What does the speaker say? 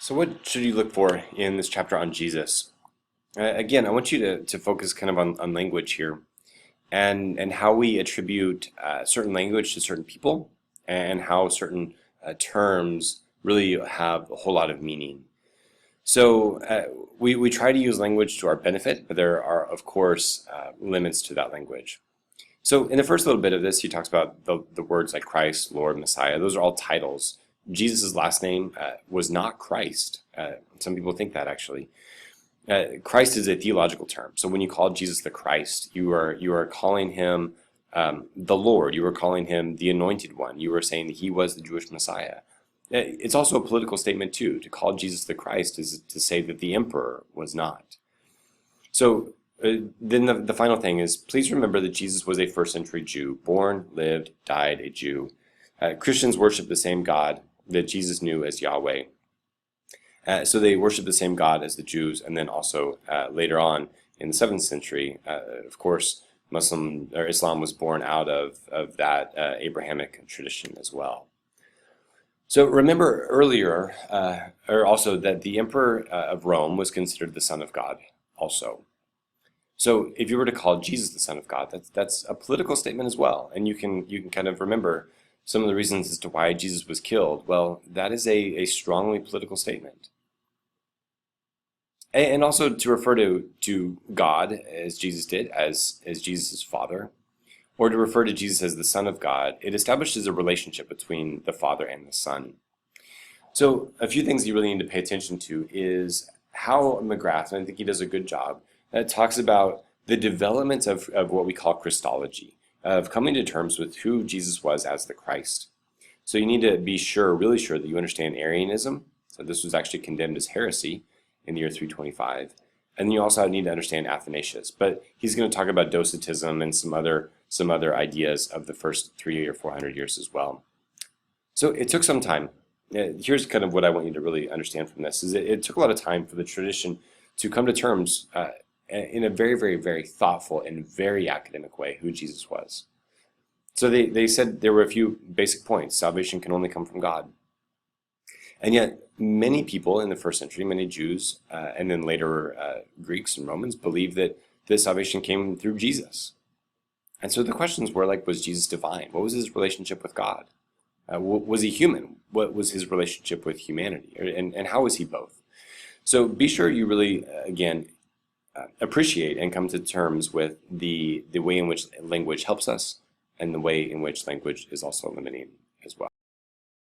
So what should you look for in this chapter on Jesus? Again, I want you to focus kind of on language here and how we attribute certain language to certain people and how certain terms really have a whole lot of meaning. So we try to use language to our benefit, but there are, of course, limits to that language. So in the first little bit of this, he talks about the words like Christ, Lord, Messiah. Those are all titles. Jesus' last name was not Christ. Some people think that actually. Christ is a theological term. So when you call Jesus the Christ, you are calling him the Lord. You are calling him the Anointed One. You are saying that he was the Jewish Messiah. It's also a political statement too. To call Jesus the Christ is to say that the emperor was not. So then the final thing is, please remember that Jesus was a first century Jew, born, lived, died a Jew. Christians worship the same God that Jesus knew as Yahweh. So they worship the same God as the Jews, and then also later on in the 7th century, of course, Islam was born out of that Abrahamic tradition as well. So remember earlier, or also that the emperor of Rome was considered the Son of God also. So if you were to call Jesus the Son of God, that's a political statement as well, and you can kind of remember some of the reasons as to why Jesus was killed. Well, that is a strongly political statement. And also to refer to God, as Jesus did, as Jesus' Father, or to refer to Jesus as the Son of God, it establishes a relationship between the Father and the Son. So a few things you really need to pay attention to is how McGrath, and I think he does a good job, talks about the development of what we call Christology, of coming to terms with who Jesus was as the Christ. So you need to be really sure that you understand Arianism. So this was actually condemned as heresy in the year 325. And then you also need to understand Athanasius. But he's going to talk about Docetism and some other ideas of the first 300 or 400 years as well. So it took some time. Here's kind of what I want you to really understand from this, is it took a lot of time for the tradition to come to terms in a very, very, very thoughtful and very academic way who Jesus was. So they said there were a few basic points. Salvation can only come from God. And yet many people in the first century, many Jews, and then later Greeks and Romans, believed that this salvation came through Jesus. And so the questions were like, was Jesus divine? What was his relationship with God? Was he human? What was his relationship with humanity? And how was he both? So be sure you really, again, appreciate and come to terms with the way in which language helps us and the way in which language is also limiting as well.